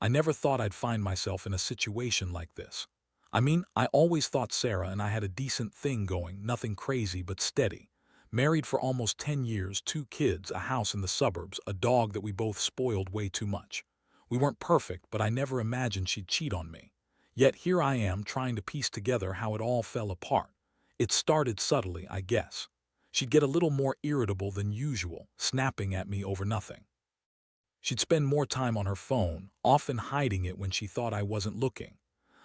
I never thought I'd find myself in a situation like this. I mean, I always thought Sarah and I had a decent thing going, nothing crazy but steady. Married for almost 10 years, 2 kids, a house in the suburbs, a dog that we both spoiled way too much. We weren't perfect, but I never imagined she'd cheat on me. Yet here I am trying to piece together how it all fell apart. It started subtly, I guess. She'd get a little more irritable than usual, snapping at me over nothing. She'd spend more time on her phone, often hiding it when she thought I wasn't looking.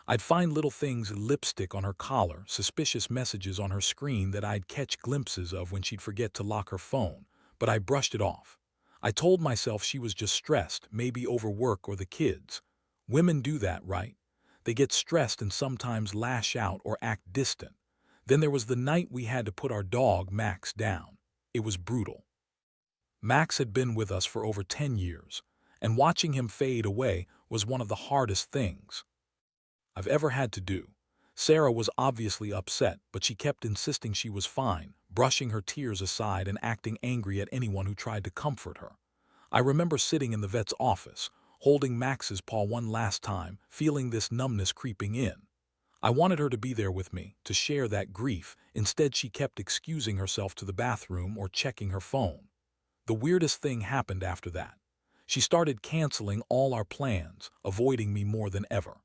I'd find little things, lipstick on her collar, suspicious messages on her screen that I'd catch glimpses of when she'd forget to lock her phone, but I brushed it off. I told myself she was just stressed, maybe over work or the kids. Women do that, right? They get stressed and sometimes lash out or act distant. Then there was the night we had to put our dog, Max, down. It was brutal. Max had been with us for over 10 years, and watching him fade away was one of the hardest things I've ever had to do. Sarah was obviously upset, but she kept insisting she was fine, brushing her tears aside and acting angry at anyone who tried to comfort her. I remember sitting in the vet's office, holding Max's paw one last time, feeling this numbness creeping in. I wanted her to be there with me, to share that grief. Instead, she kept excusing herself to the bathroom or checking her phone. The weirdest thing happened after that. She started canceling all our plans, avoiding me more than ever.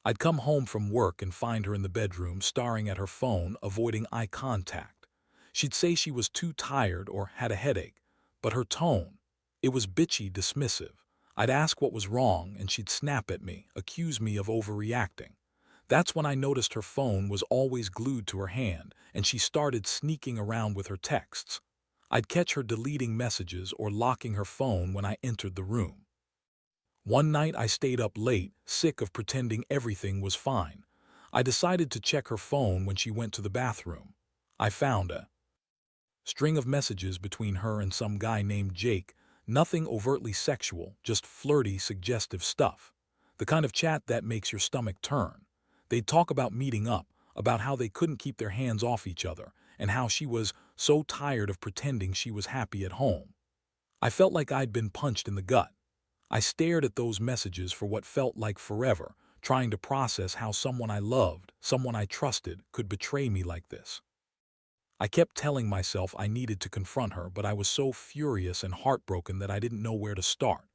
I'd come home from work and find her in the bedroom, staring at her phone, avoiding eye contact. She'd say she was too tired or had a headache, but her tone, it was bitchy, dismissive. I'd ask what was wrong, and she'd snap at me, accuse me of overreacting. That's when I noticed her phone was always glued to her hand, and she started sneaking around with her texts. I'd catch her deleting messages or locking her phone when I entered the room. One night I stayed up late, sick of pretending everything was fine. I decided to check her phone when she went to the bathroom. I found a string of messages between her and some guy named Jake, nothing overtly sexual, just flirty, suggestive stuff. The kind of chat that makes your stomach turn. They'd talk about meeting up, about how they couldn't keep their hands off each other, and how she was so tired of pretending she was happy at home. I felt like I'd been punched in the gut. I stared at those messages for what felt like forever, trying to process how someone I loved, someone I trusted, could betray me like this. I kept telling myself I needed to confront her, but I was so furious and heartbroken that I didn't know where to start.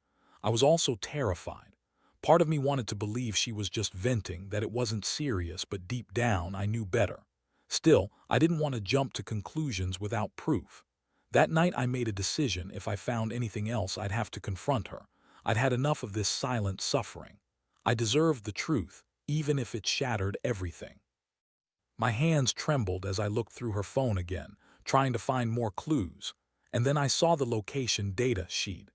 I was also terrified. Part of me wanted to believe she was just venting, that it wasn't serious, but deep down I knew better. Still, I didn't want to jump to conclusions without proof. That night I made a decision: if I found anything else, I'd have to confront her. I'd had enough of this silent suffering. I deserved the truth, even if it shattered everything. My hands trembled as I looked through her phone again, trying to find more clues, and then I saw the location data sheet.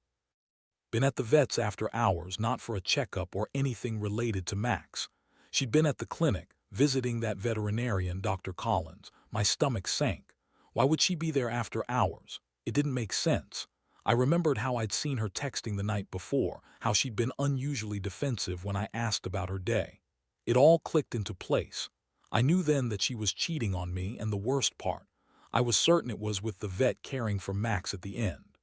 Been at the vet's after hours, not for a checkup or anything related to Max. She'd been at the clinic, visiting that veterinarian, Dr. Collins. My stomach sank. Why would she be there after hours? It didn't make sense. I remembered how I'd seen her texting the night before, how she'd been unusually defensive when I asked about her day. It all clicked into place. I knew then that she was cheating on me, and the worst part, I was certain it was with the vet caring for Max at the end.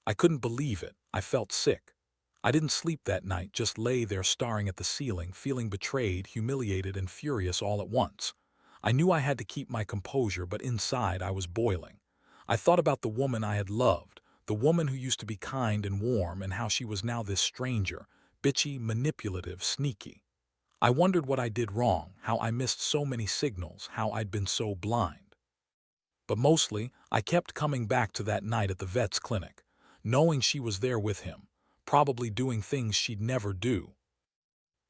I couldn't believe it. I felt sick. I didn't sleep that night, just lay there staring at the ceiling, feeling betrayed, humiliated, and furious all at once. I knew I had to keep my composure, but inside I was boiling. I thought about the woman I had loved, the woman who used to be kind and warm, and how she was now this stranger, bitchy, manipulative, sneaky. I wondered what I did wrong, how I missed so many signals, how I'd been so blind. But mostly, I kept coming back to that night at the vet's clinic, knowing she was there with him, probably doing things she'd never do.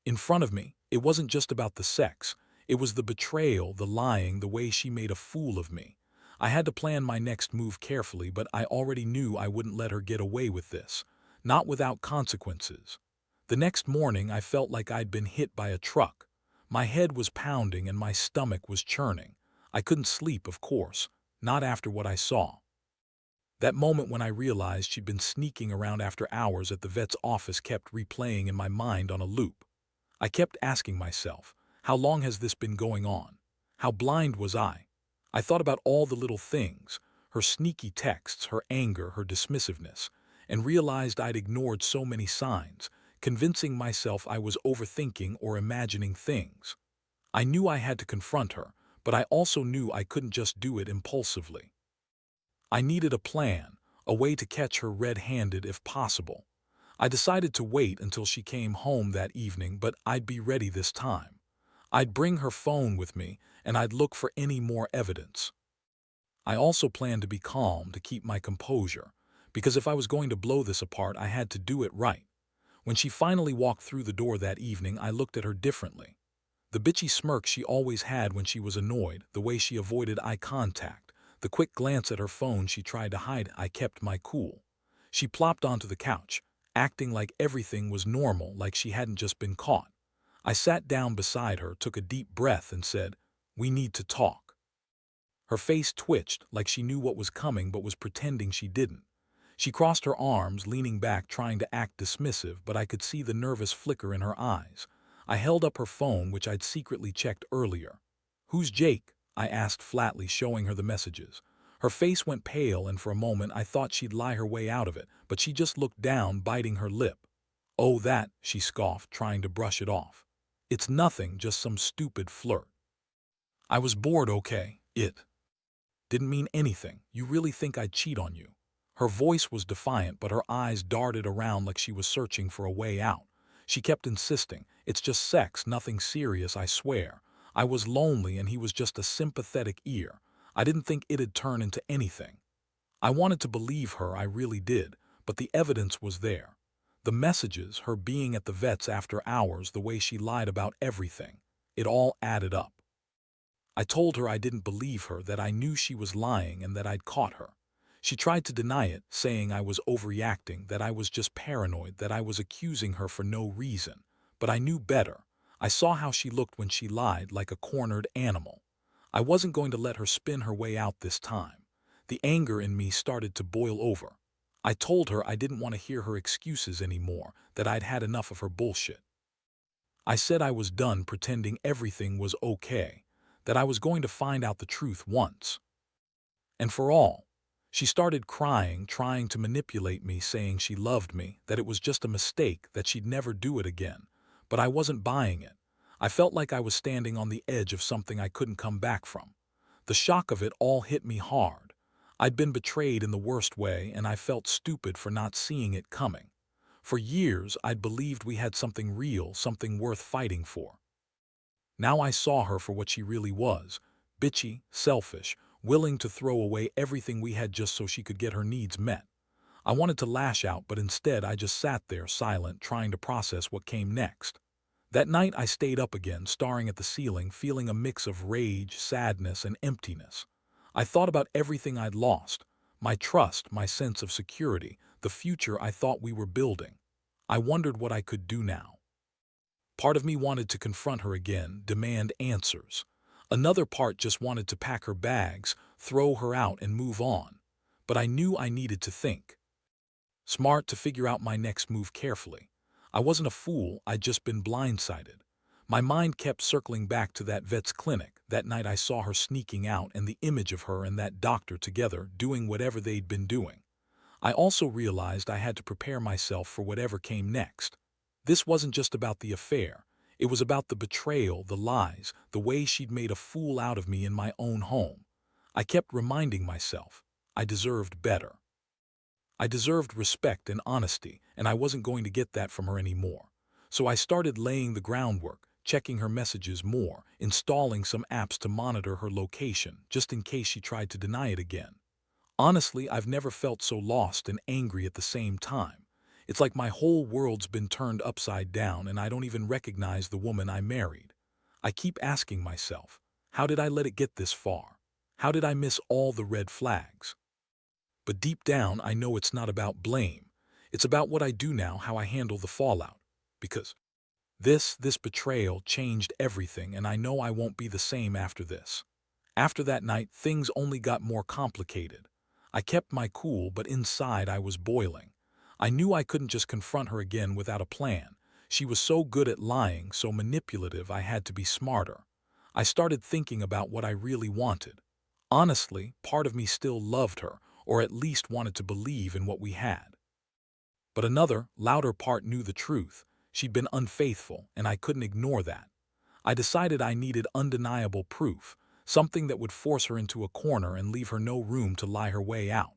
In front of me, it wasn't just about the sex. It was the betrayal, the lying, the way she made a fool of me. I had to plan my next move carefully, but I already knew I wouldn't let her get away with this, not without consequences. The next morning, I felt like I'd been hit by a truck. My head was pounding and my stomach was churning. I couldn't sleep, of course, not after what I saw. That moment when I realized she'd been sneaking around after hours at the vet's office kept replaying in my mind on a loop. I kept asking myself, how long has this been going on? How blind was I? I thought about all the little things, her sneaky texts, her anger, her dismissiveness, and realized I'd ignored so many signs, convincing myself I was overthinking or imagining things. I knew I had to confront her, but I also knew I couldn't just do it impulsively. I needed a plan, a way to catch her red-handed if possible. I decided to wait until she came home that evening, but I'd be ready this time. I'd bring her phone with me, and I'd look for any more evidence. I also planned to be calm, to keep my composure, because if I was going to blow this apart, I had to do it right. When she finally walked through the door that evening, I looked at her differently. The bitchy smirk she always had when she was annoyed, the way she avoided eye contact, the quick glance at her phone she tried to hide, I kept my cool. She plopped onto the couch, acting like everything was normal, like she hadn't just been caught. I sat down beside her, took a deep breath, and said, "We need to talk." Her face twitched, like she knew what was coming but was pretending she didn't. She crossed her arms, leaning back, trying to act dismissive, but I could see the nervous flicker in her eyes. I held up her phone, which I'd secretly checked earlier. "Who's Jake?" I asked flatly, showing her the messages. Her face went pale, and for a moment I thought she'd lie her way out of it, but she just looked down, biting her lip. "Oh, that," she scoffed, trying to brush it off. "It's nothing, just some stupid flirt." I was bored, okay? It didn't mean anything. You really think I'd cheat on you? Her voice was defiant, but her eyes darted around like she was searching for a way out. She kept insisting, "It's just sex, nothing serious, I swear." I was lonely and he was just a sympathetic ear. I didn't think it'd turn into anything. I wanted to believe her, I really did, but the evidence was there. The messages, her being at the vet's after hours, the way she lied about everything. It all added up. I told her I didn't believe her, that I knew she was lying and that I'd caught her. She tried to deny it, saying I was overreacting, that I was just paranoid, that I was accusing her for no reason. But I knew better. I saw how she looked when she lied, like a cornered animal. I wasn't going to let her spin her way out this time. The anger in me started to boil over. I told her I didn't want to hear her excuses anymore, that I'd had enough of her bullshit. I said I was done pretending everything was okay, that I was going to find out the truth once and for all. She started crying, trying to manipulate me, saying she loved me, that it was just a mistake, that she'd never do it again. But I wasn't buying it. I felt like I was standing on the edge of something I couldn't come back from. The shock of it all hit me hard. I'd been betrayed in the worst way, and I felt stupid for not seeing it coming. For years, I'd believed we had something real, something worth fighting for. Now I saw her for what she really was: bitchy, selfish, willing to throw away everything we had just so she could get her needs met. I wanted to lash out, but instead I just sat there, silent, trying to process what came next. That night I stayed up again, staring at the ceiling, feeling a mix of rage, sadness, and emptiness. I thought about everything I'd lost: my trust, my sense of security, the future I thought we were building. I wondered what I could do now. Part of me wanted to confront her again, demand answers. Another part just wanted to pack her bags, throw her out, and move on. But I knew I needed to think smart, to figure out my next move carefully. I wasn't a fool, I'd just been blindsided. My mind kept circling back to that vet's clinic, that night I saw her sneaking out, and the image of her and that doctor together, doing whatever they'd been doing. I also realized I had to prepare myself for whatever came next. This wasn't just about the affair. It was about the betrayal, the lies, the way she'd made a fool out of me in my own home. I kept reminding myself I deserved better. I deserved respect and honesty, and I wasn't going to get that from her anymore. So I started laying the groundwork, checking her messages more, installing some apps to monitor her location, just in case she tried to deny it again. Honestly, I've never felt so lost and angry at the same time. It's like my whole world's been turned upside down and I don't even recognize the woman I married. I keep asking myself, how did I let it get this far? How did I miss all the red flags? But deep down, I know it's not about blame. It's about what I do now, how I handle the fallout. Because this betrayal changed everything, and I know I won't be the same after this. After that night, things only got more complicated. I kept my cool, but inside I was boiling. I knew I couldn't just confront her again without a plan. She was so good at lying, so manipulative, I had to be smarter. I started thinking about what I really wanted. Honestly, part of me still loved her, or at least wanted to believe in what we had. But another, louder part knew the truth. She'd been unfaithful, and I couldn't ignore that. I decided I needed undeniable proof, something that would force her into a corner and leave her no room to lie her way out.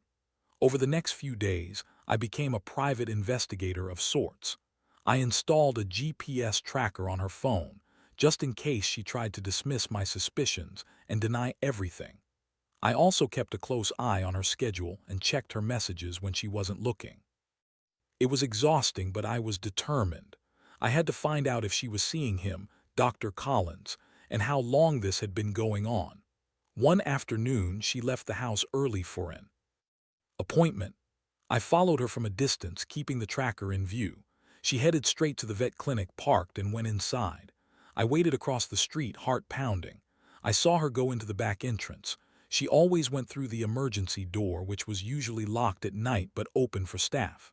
Over the next few days, I became a private investigator of sorts. I installed a GPS tracker on her phone, just in case she tried to dismiss my suspicions and deny everything. I also kept a close eye on her schedule and checked her messages when she wasn't looking. It was exhausting, but I was determined. I had to find out if she was seeing him, Dr. Collins, and how long this had been going on. One afternoon, she left the house early for an appointment. I followed her from a distance, keeping the tracker in view. She headed straight to the vet clinic, parked, and went inside. I waited across the street, heart pounding. I saw her go into the back entrance. She always went through the emergency door, which was usually locked at night but open for staff.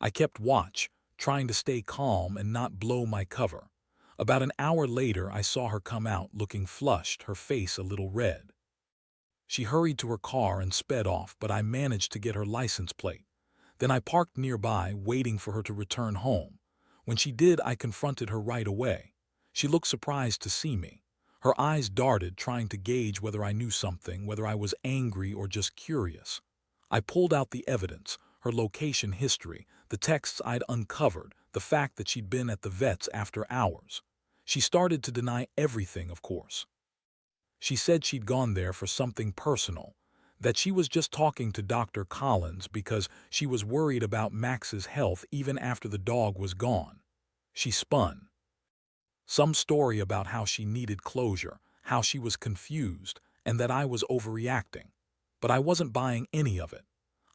I kept watch, trying to stay calm and not blow my cover. About an hour later, I saw her come out, looking flushed, her face a little red. She hurried to her car and sped off, but I managed to get her license plate. Then I parked nearby, waiting for her to return home. When she did, I confronted her right away. She looked surprised to see me. Her eyes darted, trying to gauge whether I knew something, whether I was angry or just curious. I pulled out the evidence, her location history, the texts I'd uncovered, the fact that she'd been at the vet's after hours. She started to deny everything, of course. She said she'd gone there for something personal, that she was just talking to Dr. Collins because she was worried about Max's health even after the dog was gone. She spun some story about how she needed closure, how she was confused, and that I was overreacting. But I wasn't buying any of it.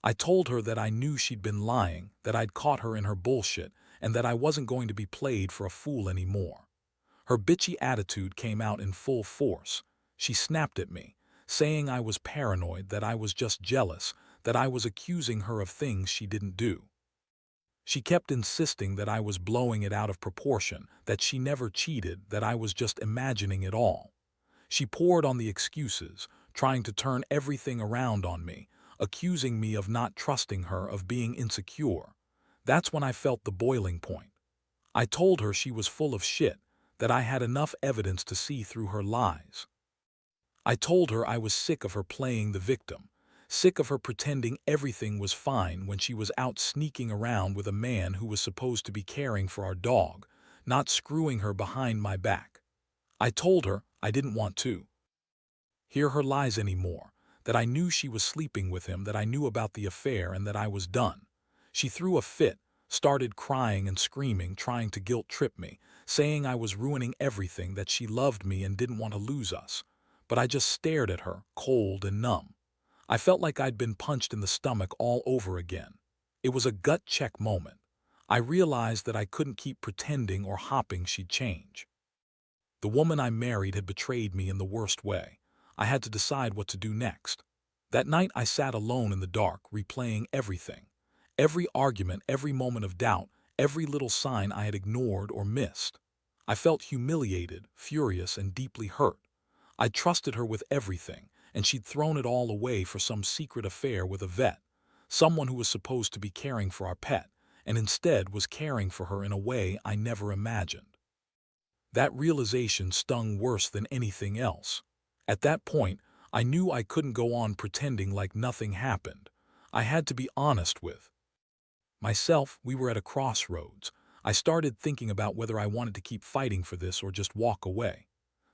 I told her that I knew she'd been lying, that I'd caught her in her bullshit, and that I wasn't going to be played for a fool anymore. Her bitchy attitude came out in full force. She snapped at me, saying I was paranoid, that I was just jealous, that I was accusing her of things she didn't do. She kept insisting that I was blowing it out of proportion, that she never cheated, that I was just imagining it all. She poured on the excuses, trying to turn everything around on me, accusing me of not trusting her, of being insecure. That's when I felt the boiling point. I told her she was full of shit, that I had enough evidence to see through her lies. I told her I was sick of her playing the victim, sick of her pretending everything was fine when she was out sneaking around with a man who was supposed to be caring for our dog, not screwing her behind my back. I told her I didn't want to hear her lies anymore, that I knew she was sleeping with him, that I knew about the affair, and that I was done. She threw a fit, started crying and screaming, trying to guilt-trip me, saying I was ruining everything, that she loved me and didn't want to lose us. But I just stared at her, cold and numb. I felt like I'd been punched in the stomach all over again. It was a gut-check moment. I realized that I couldn't keep pretending or hoping she'd change. The woman I married had betrayed me in the worst way. I had to decide what to do next. That night I sat alone in the dark, replaying everything. Every argument, every moment of doubt, every little sign I had ignored or missed. I felt humiliated, furious, and deeply hurt. I'd trusted her with everything, and she'd thrown it all away for some secret affair with a vet, someone who was supposed to be caring for our pet, and instead was caring for her in a way I never imagined. That realization stung worse than anything else. At that point, I knew I couldn't go on pretending like nothing happened. I had to be honest with myself. We were at a crossroads. I started thinking about whether I wanted to keep fighting for this or just walk away.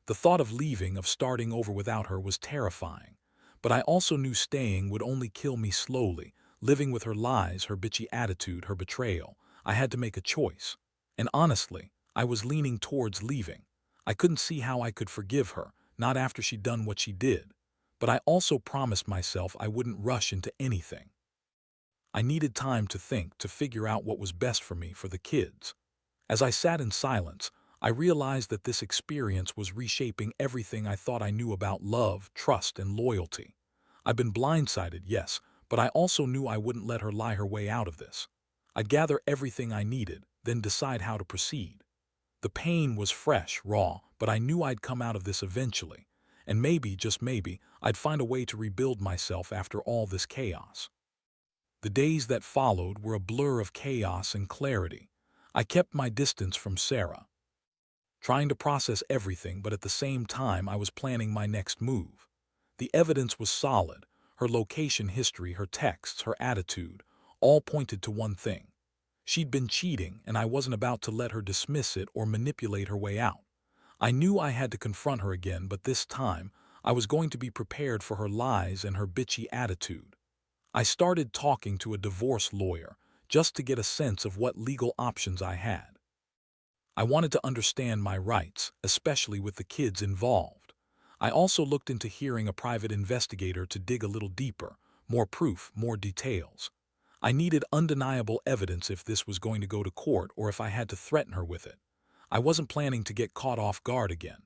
The thought of leaving, of starting over without her, was terrifying. But I also knew staying would only kill me slowly, living with her lies, her bitchy attitude, her betrayal. I had to make a choice. And honestly, I was leaning towards leaving. I couldn't see how I could forgive her, not after she'd done what she did. But I also promised myself I wouldn't rush into anything. I needed time to think, to figure out what was best for me, for the kids. As I sat in silence, I realized that this experience was reshaping everything I thought I knew about love, trust, and loyalty. I'd been blindsided, yes, but I also knew I wouldn't let her lie her way out of this. I'd gather everything I needed, then decide how to proceed. The pain was fresh, raw, but I knew I'd come out of this eventually. And maybe, just maybe, I'd find a way to rebuild myself after all this chaos. The days that followed were a blur of chaos and clarity. I kept my distance from Sarah, trying to process everything, but at the same time I was planning my next move. The evidence was solid. Her location history, her texts, her attitude, all pointed to one thing. She'd been cheating, and I wasn't about to let her dismiss it or manipulate her way out. I knew I had to confront her again, but this time I was going to be prepared for her lies and her bitchy attitude. I started talking to a divorce lawyer just to get a sense of what legal options I had. I wanted to understand my rights, especially with the kids involved. I also looked into hiring a private investigator to dig a little deeper, more proof, more details. I needed undeniable evidence if this was going to go to court or if I had to threaten her with it. I wasn't planning to get caught off guard again.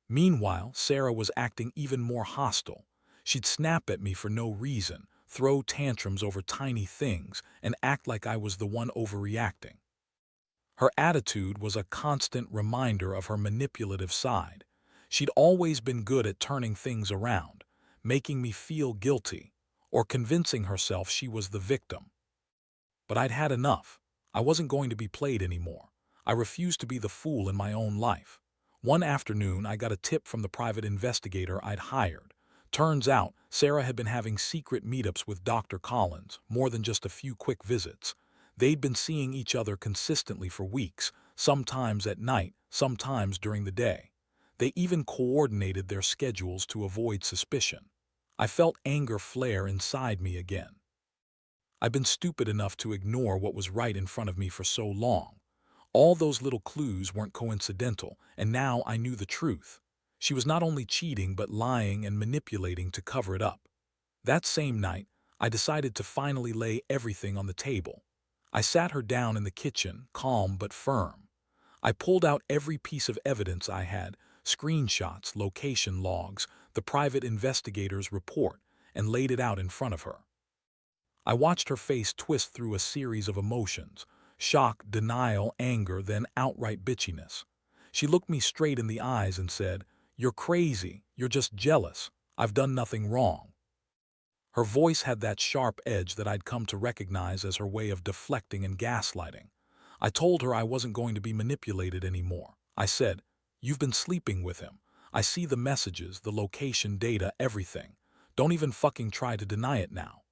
Meanwhile, Sarah was acting even more hostile. She'd snap at me for no reason, throw tantrums over tiny things, and act like I was the one overreacting. Her attitude was a constant reminder of her manipulative side. She'd always been good at turning things around, making me feel guilty, or convincing herself she was the victim. But I'd had enough. I wasn't going to be played anymore. I refused to be the fool in my own life. One afternoon, I got a tip from the private investigator I'd hired. Turns out, Sarah had been having secret meetups with Dr. Collins, more than just a few quick visits. They'd been seeing each other consistently for weeks, sometimes at night, sometimes during the day. They even coordinated their schedules to avoid suspicion. I felt anger flare inside me again. I'd been stupid enough to ignore what was right in front of me for so long. All those little clues weren't coincidental, and now I knew the truth. She was not only cheating but lying and manipulating to cover it up. That same night, I decided to finally lay everything on the table. I sat her down in the kitchen, calm but firm. I pulled out every piece of evidence I had, screenshots, location logs, the private investigator's report, and laid it out in front of her. I watched her face twist through a series of emotions: shock, denial, anger, then outright bitchiness. She looked me straight in the eyes and said, "You're crazy. You're just jealous. I've done nothing wrong." Her voice had that sharp edge that I'd come to recognize as her way of deflecting and gaslighting. I told her I wasn't going to be manipulated anymore. I said, "You've been sleeping with him. I see the messages, the location data, everything. Don't even fucking try to deny it now."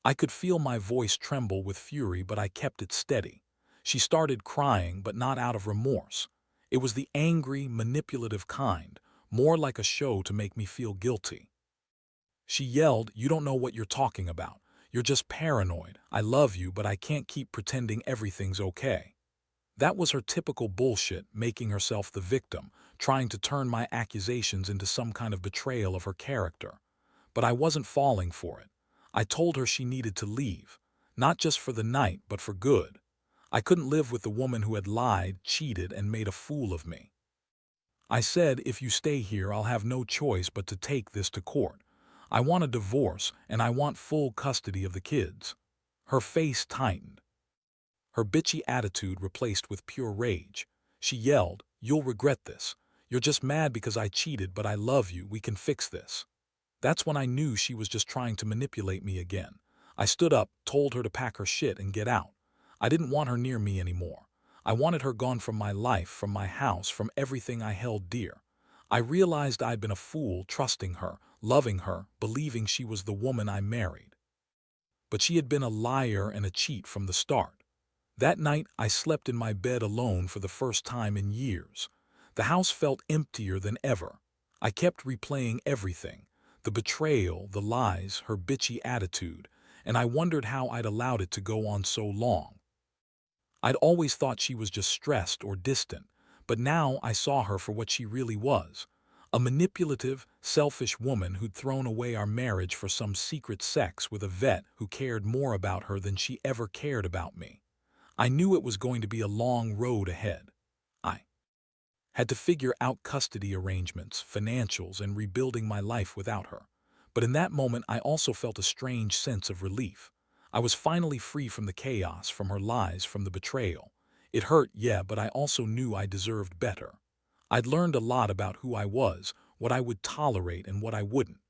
I could feel my voice tremble with fury, but I kept it steady. She started crying, but not out of remorse. It was the angry, manipulative kind, more like a show to make me feel guilty. She yelled, "You don't know what you're talking about. You're just paranoid. I love you, but I can't keep pretending everything's okay." That was her typical bullshit, making herself the victim, trying to turn my accusations into some kind of betrayal of her character. But I wasn't falling for it. I told her she needed to leave, not just for the night, but for good. I couldn't live with the woman who had lied, cheated, and made a fool of me. I said, "If you stay here, I'll have no choice but to take this to court. I want a divorce, and I want full custody of the kids." Her face tightened, her bitchy attitude replaced with pure rage. She yelled, "You'll regret this. You're just mad because I cheated, but I love you. We can fix this." That's when I knew she was just trying to manipulate me again. I stood up, told her to pack her shit and get out. I didn't want her near me anymore. I wanted her gone from my life, from my house, from everything I held dear. I realized I'd been a fool trusting her, loving her, believing she was the woman I married. But she had been a liar and a cheat from the start. That night, I slept in my bed alone for the first time in years. The house felt emptier than ever. I kept replaying everything: the betrayal, the lies, her bitchy attitude, and I wondered how I'd allowed it to go on so long. I'd always thought she was just stressed or distant, but now I saw her for what she really was: a manipulative, selfish woman who'd thrown away our marriage for some secret sex with a vet who cared more about her than she ever cared about me. I knew it was going to be a long road ahead. I had to figure out custody arrangements, financials, and rebuilding my life without her. But in that moment, I also felt a strange sense of relief. I was finally free from the chaos, from her lies, from the betrayal. It hurt, yeah, but I also knew I deserved better. I'd learned a lot about who I was, what I would tolerate and what I wouldn't.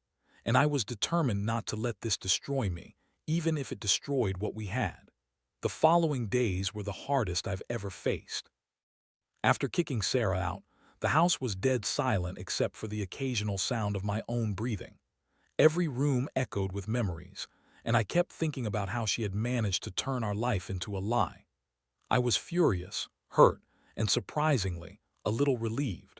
And I was determined not to let this destroy me, even if it destroyed what we had. The following days were the hardest I've ever faced. After kicking Sarah out, the house was dead silent except for the occasional sound of my own breathing. Every room echoed with memories, and I kept thinking about how she had managed to turn our life into a lie. I was furious, hurt, and surprisingly, a little relieved.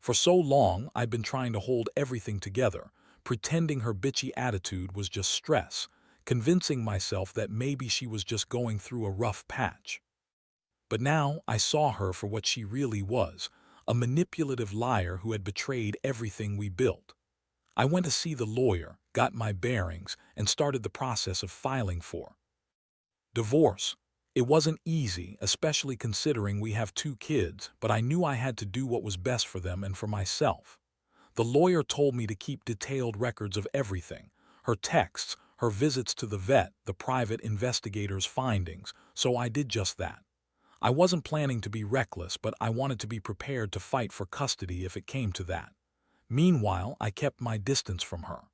For so long, I'd been trying to hold everything together, pretending her bitchy attitude was just stress, convincing myself that maybe she was just going through a rough patch. But now I saw her for what she really was, a manipulative liar who had betrayed everything we built. I went to see the lawyer, got my bearings, and started the process of filing for divorce. It wasn't easy, especially considering we have two kids, but I knew I had to do what was best for them and for myself. The lawyer told me to keep detailed records of everything, her texts, her visits to the vet, the private investigator's findings, so I did just that. I wasn't planning to be reckless, but I wanted to be prepared to fight for custody if it came to that. Meanwhile, I kept my distance from her.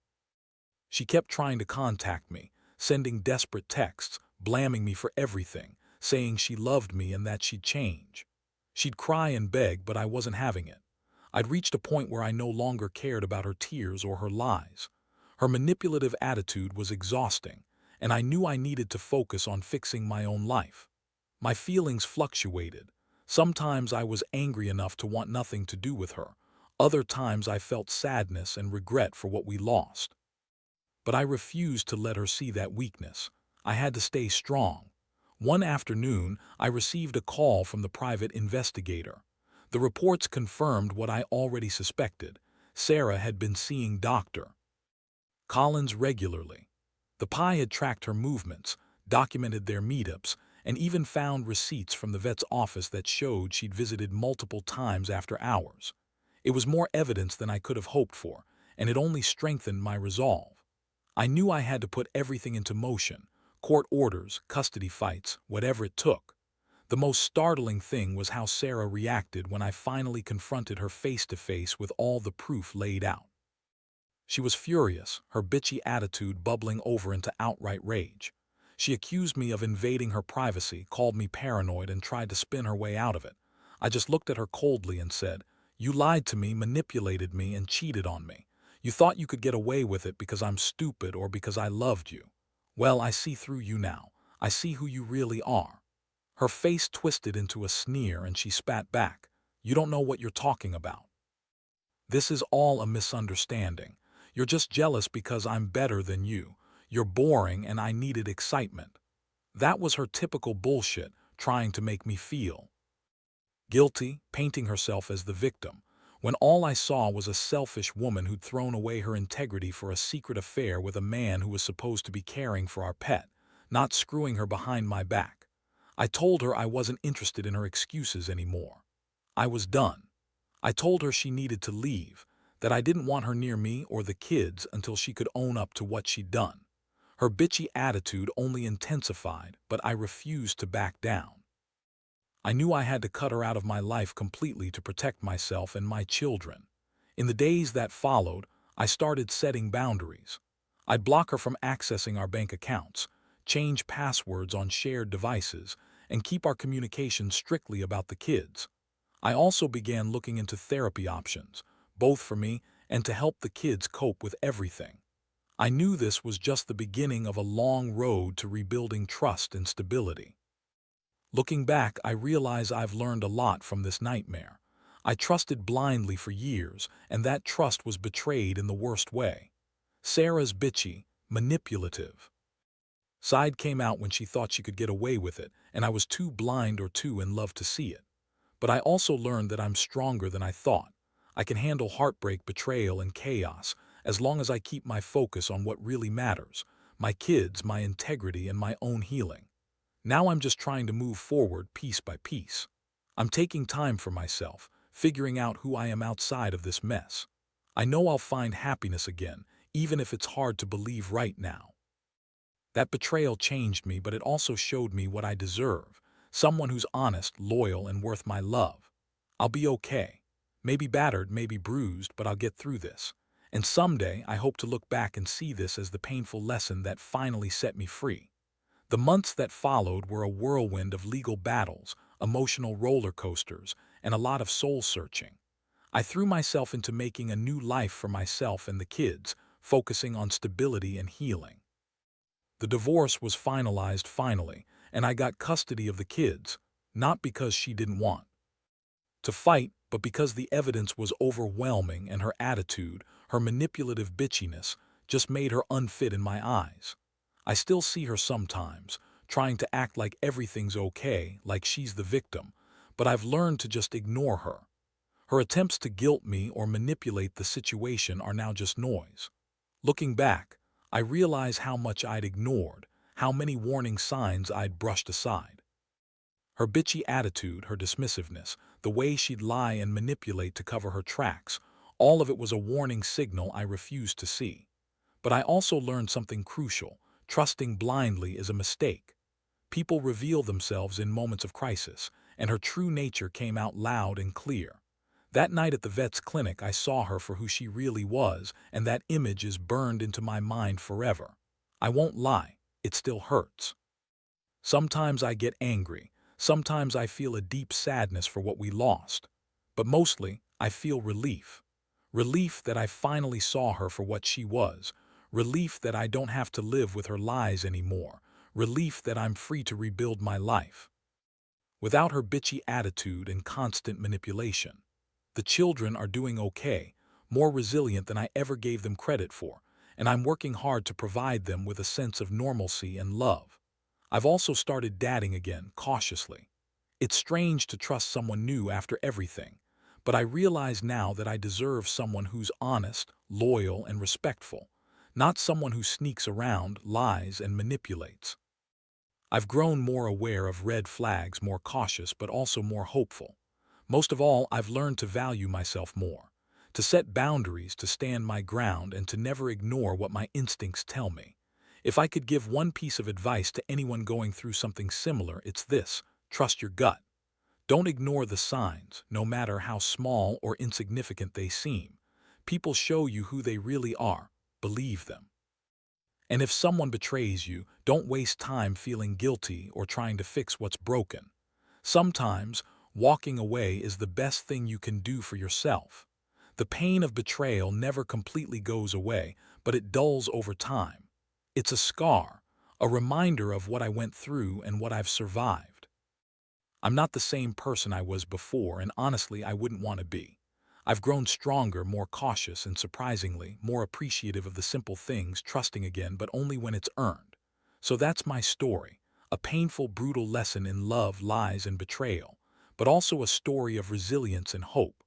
She kept trying to contact me, sending desperate texts, blaming me for everything, saying she loved me and that she'd change. She'd cry and beg, but I wasn't having it. I'd reached a point where I no longer cared about her tears or her lies. Her manipulative attitude was exhausting, and I knew I needed to focus on fixing my own life. My feelings fluctuated. Sometimes I was angry enough to want nothing to do with her. Other times I felt sadness and regret for what we lost. But I refused to let her see that weakness. I had to stay strong. One afternoon, I received a call from the private investigator. The reports confirmed what I already suspected. Sarah had been seeing Dr. Collins regularly. The PI had tracked her movements, documented their meetups, and even found receipts from the vet's office that showed she'd visited multiple times after hours. It was more evidence than I could have hoped for, and it only strengthened my resolve. I knew I had to put everything into motion, court orders, custody fights, whatever it took. The most startling thing was how Sarah reacted when I finally confronted her face to face with all the proof laid out. She was furious, her bitchy attitude bubbling over into outright rage. She accused me of invading her privacy, called me paranoid, and tried to spin her way out of it. I just looked at her coldly and said, "You lied to me, manipulated me, and cheated on me. You thought you could get away with it because I'm stupid or because I loved you. Well, I see through you now. I see who you really are." Her face twisted into a sneer and she spat back, "You don't know what you're talking about. This is all a misunderstanding. You're just jealous because I'm better than you. You're boring and I needed excitement." That was her typical bullshit, trying to make me feel guilty, painting herself as the victim, when all I saw was a selfish woman who'd thrown away her integrity for a secret affair with a man who was supposed to be caring for our pet, not screwing her behind my back. I told her I wasn't interested in her excuses anymore. I was done. I told her she needed to leave, that I didn't want her near me or the kids until she could own up to what she'd done. Her bitchy attitude only intensified, but I refused to back down. I knew I had to cut her out of my life completely to protect myself and my children. In the days that followed, I started setting boundaries. I'd block her from accessing our bank accounts, change passwords on shared devices, and keep our communication strictly about the kids. I also began looking into therapy options, both for me and to help the kids cope with everything. I knew this was just the beginning of a long road to rebuilding trust and stability. Looking back, I realize I've learned a lot from this nightmare. I trusted blindly for years, and that trust was betrayed in the worst way. Sarah's bitchy, manipulative side came out when she thought she could get away with it, and I was too blind or too in love to see it. But I also learned that I'm stronger than I thought. I can handle heartbreak, betrayal, and chaos, as long as I keep my focus on what really matters: my kids, my integrity, and my own healing. Now I'm just trying to move forward piece by piece. I'm taking time for myself, figuring out who I am outside of this mess. I know I'll find happiness again, even if it's hard to believe right now. That betrayal changed me, but it also showed me what I deserve: someone who's honest, loyal, and worth my love. I'll be okay. Maybe battered, maybe bruised, but I'll get through this. And someday, I hope to look back and see this as the painful lesson that finally set me free. The months that followed were a whirlwind of legal battles, emotional roller coasters, and a lot of soul-searching. I threw myself into making a new life for myself and the kids, focusing on stability and healing. The divorce was finalized finally, and I got custody of the kids, not because she didn't want to fight, but because the evidence was overwhelming and her attitude, her manipulative bitchiness, just made her unfit in my eyes. I still see her sometimes, trying to act like everything's okay, like she's the victim, but I've learned to just ignore her. Her attempts to guilt me or manipulate the situation are now just noise. Looking back, I realize how much I'd ignored, how many warning signs I'd brushed aside. Her bitchy attitude, her dismissiveness, the way she'd lie and manipulate to cover her tracks, all of it was a warning signal I refused to see. But I also learned something crucial. Trusting blindly is a mistake. People reveal themselves in moments of crisis, and her true nature came out loud and clear. That night at the vet's clinic, I saw her for who she really was, and that image is burned into my mind forever. I won't lie, it still hurts. Sometimes I get angry, sometimes I feel a deep sadness for what we lost, but mostly I feel relief. Relief that I finally saw her for what she was, relief that I don't have to live with her lies anymore, relief that I'm free to rebuild my life. Without her bitchy attitude and constant manipulation. The children are doing okay, more resilient than I ever gave them credit for, and I'm working hard to provide them with a sense of normalcy and love. I've also started dating again, cautiously. It's strange to trust someone new after everything, but I realize now that I deserve someone who's honest, loyal, and respectful, not someone who sneaks around, lies, and manipulates. I've grown more aware of red flags, more cautious, but also more hopeful. Most of all, I've learned to value myself more, to set boundaries, to stand my ground, and to never ignore what my instincts tell me. If I could give one piece of advice to anyone going through something similar, it's this: trust your gut. Don't ignore the signs, no matter how small or insignificant they seem. People show you who they really are. Believe them. And if someone betrays you, don't waste time feeling guilty or trying to fix what's broken. Sometimes, walking away is the best thing you can do for yourself. The pain of betrayal never completely goes away, but it dulls over time. It's a scar, a reminder of what I went through and what I've survived. I'm not the same person I was before, and honestly, I wouldn't want to be. I've grown stronger, more cautious, and surprisingly, more appreciative of the simple things, trusting again, but only when it's earned. So that's my story, a painful, brutal lesson in love, lies, and betrayal, but also a story of resilience and hope.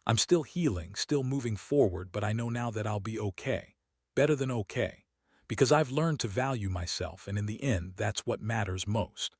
I'm still healing, still moving forward, but I know now that I'll be okay. Better than okay. Because I've learned to value myself, and in the end, that's what matters most.